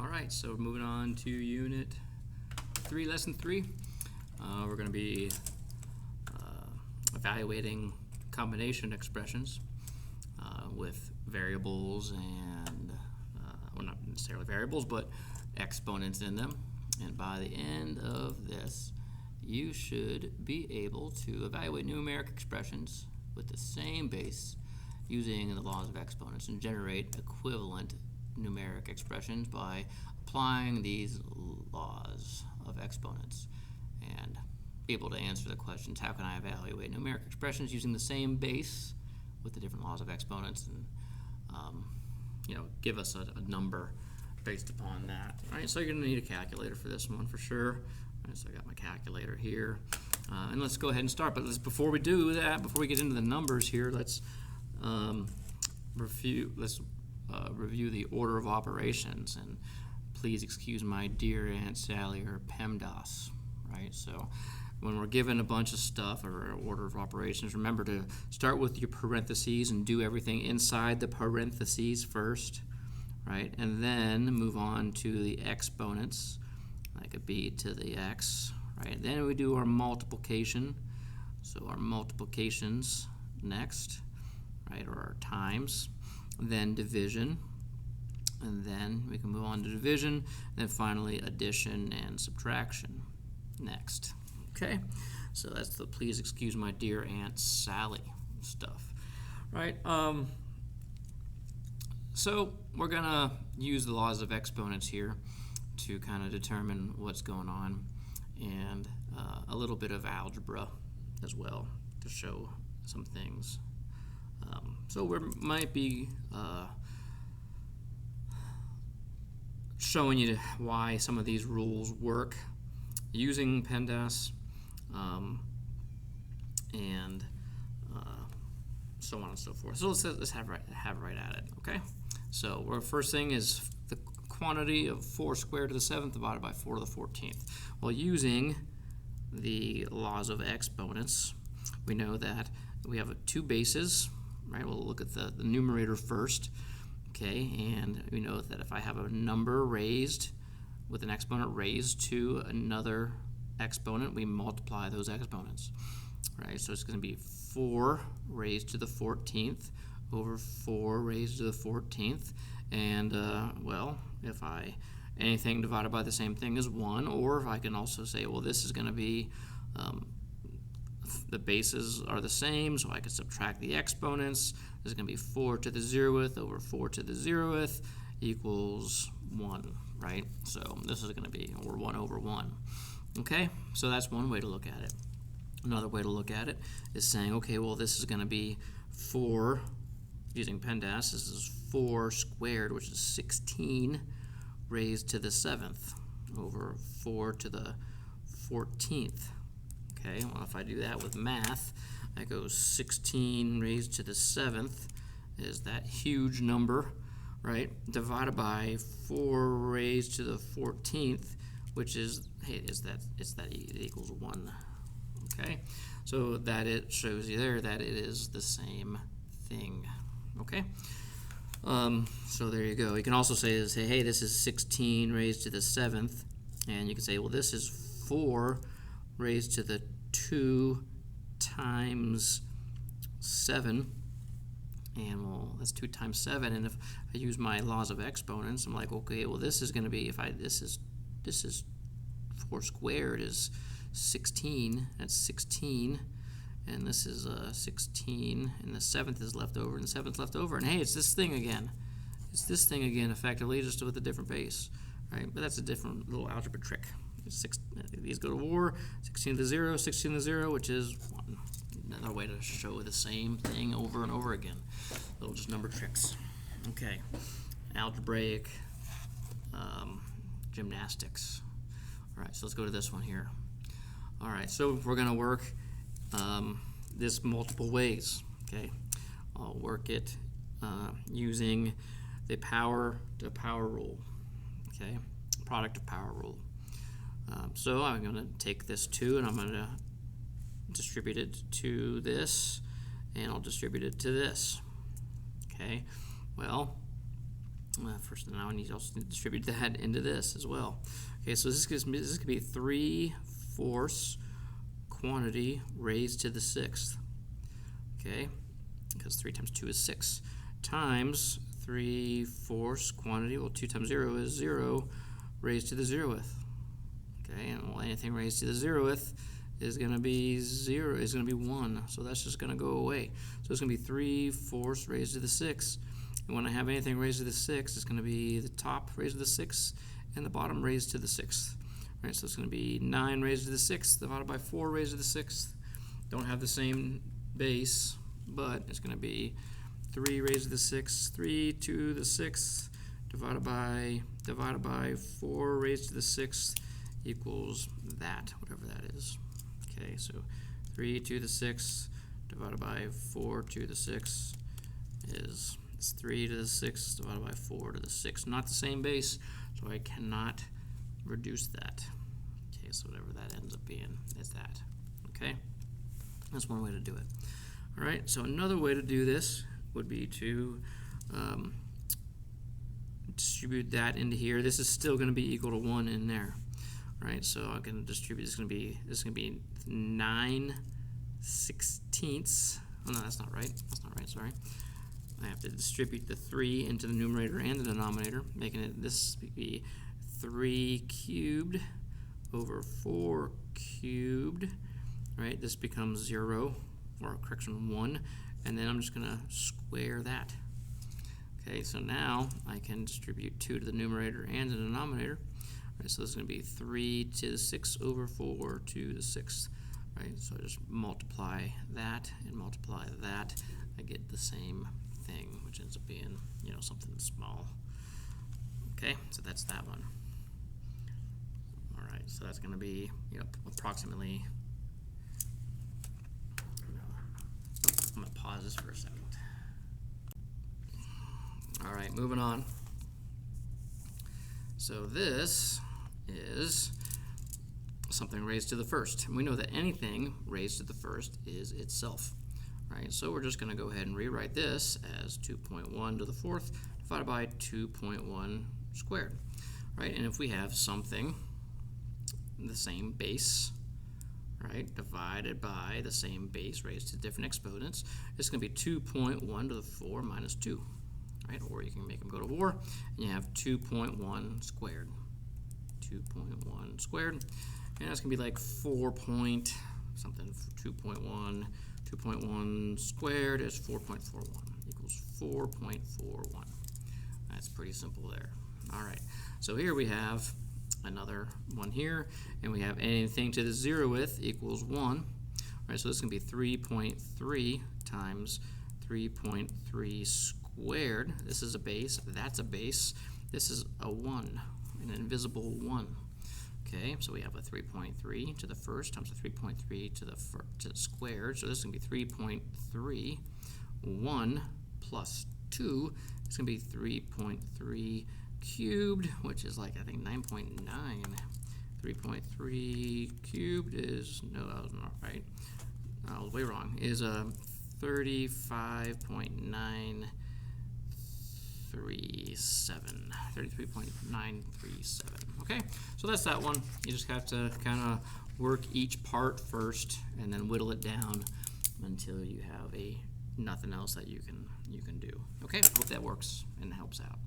Alright, so moving on to Unit 3, Lesson 3. We're going to be evaluating combination expressions with variables and, well, not necessarily variables, but exponents in them. And by the end of this, you should be able to evaluate numeric expressions with the same base using the laws of exponents and generate equivalent numeric expressions by applying these laws of exponents, and be able to answer the questions, how can I evaluate numeric expressions using the same base with the different laws of exponents, and give us a number based upon that. All right, so you're going to need a calculator for this one for sure. All right, so I got my calculator here, and let's go ahead and start. But before we do that, before we get into the numbers here, let's review the order of operations, and please excuse my dear Aunt Sally, or PEMDAS, right? So when we're given a bunch of stuff or order of operations, remember to start with your parentheses and do everything inside the parentheses first, right? And then move on to the exponents, like a b to the x, right? Then we do our multiplication, so our multiplications next, right, or our times, then division, and then we can move on to division, and then finally addition and subtraction next. Okay, so that's the please excuse my dear Aunt Sally stuff, right? So we're gonna use the laws of exponents here to kind of determine what's going on, and a little bit of algebra as well to show some things. So we might be showing you why some of these rules work using PEMDAS, and so on and so forth. So let's have right at it. Okay. So our first thing is the quantity of 4 squared to the 7th divided by 4 to the 14th. Well, using the laws of exponents, we know that we have two bases, right? We'll look at the numerator first, okay? And we know that if I have a number raised with an exponent raised to another exponent, we multiply those exponents, right? So it's going to be 4 raised to the 14th over 4 raised to the 14th, and well, if anything divided by the same thing is 1, or if I can also say, well, this is going to be the bases are the same, so I can subtract the exponents. This is going to be 4 to the 0th over 4 to the 0th equals 1, right? So this is going to be, or 1 over 1. Okay, so that's one way to look at it. Another way to look at it is saying, okay, well, this is going to be 4, using PEMDAS, this is 4 squared, which is 16 raised to the 7th over 4 to the 14th. Okay, well, if I do that with math, I go 16 raised to the 7th is that huge number, right, divided by 4 raised to the 14th, which is, hey, it equals 1. Okay, so that it shows you there that it is the same thing. Okay, so there you go. You can also say, hey, this is 16 raised to the 7th, and you can say, well, this is 4 raised to the 2 times 7, and well, that's 2 times 7, and if I use my laws of exponents, I'm like, okay, well, this is going to be, this is 4 squared is 16, that's 16, and this is 16, and the 7th is left over, and the 7th left over, and hey, it's this thing again. It's this thing again, effectively, just with a different base, right? But that's a different little algebra trick. These go to war, 16 to the 0, 16 to the 0, which is 1. Another way to show the same thing over and over again. Little just number tricks. Okay, algebraic gymnastics. All right, so let's go to this one here. All right, so we're going to work this multiple ways. Okay, I'll work it using the power to power rule. Okay, product of power rule. So I'm going to take this 2 and I'm going to distribute it to this, and I'll distribute it to this. Okay, well, for So now I need to also distribute that into this as well. Okay, so this could be 3/4 quantity raised to the 6th. Okay, because 3 times 2 is 6, times 3/4 quantity, well 2 times 0 is 0, raised to the 0th. Okay, and well, anything raised to the 0th is going to be 0, is going to be 1, so that's just going to go away. So it's going to be 3/4 raised to the 6. And when I have anything raised to the 6, it's going to be the top raised to the 6 and the bottom raised to the 6th. Right, so it's going to be 9 raised to the 6th divided by 4 raised to the 6th. Don't have the same base, but it's going to be 3 raised to the 6th, 3 to the 6th divided by 4 raised to the 6th equals that, whatever that is. Okay, so 3 to the 6th divided by 4 to the 6th is 3 to the 6th divided by 4 to the 6th. Not the same base, so I cannot reduce that. Okay, so whatever that ends up being is that. Okay, that's one way to do it. All right, so another way to do this would be to distribute that into here. This is still going to be equal to 1 in there. Right, so I'm going to distribute. This is going to be 9/16. Oh no, that's not right. That's not right. Sorry. I have to distribute the 3 into the numerator and the denominator, making it this be 3 cubed over 4 cubed. Right, this becomes 0, or correction 1, and then I'm just going to square that. Okay, so now I can distribute 2 to the numerator and the denominator. Right, so this is going to be 3 to the 6 over 4 to the 6th. Right, so I just multiply that and multiply that. I get the same thing, which ends up being, something small. Okay, so that's that one. All right, so that's going to be, approximately. I'm going to pause this for a second. All right, moving on. So this is something raised to the first. And we know that anything raised to the first is itself, right? So we're just going to go ahead and rewrite this as 2.1 to the 4th divided by 2.1 squared, right? And if we have something, the same base, right, divided by the same base raised to different exponents, it's going to be 2.1 to the 4 minus 2. Right, or you can make them go to war, and you have 2.1 squared. 2.1 squared, and that's going to be like 4 point something, 2.1 squared is 4.41, equals 4.41. That's pretty simple there. All right, so here we have another one here, and we have anything to the 0th equals 1. All right, so this is going to be 3.3 times 3.3 squared. This is a base, that's a base, this is a 1, an invisible 1. Okay, so we have a 3.3 to the first times a 3.3 to the squared, so this is going to be 3.3, 1 plus 2, it's going to be 3.3 cubed, which is like, I think, 9.9. 3.3 cubed is, no, that was not right, I was way wrong, is a 33.937. 33.937. Okay, so that's that one. You just have to kind of work each part first and then whittle it down until you have nothing else that you can do. Okay, hope that works and helps out.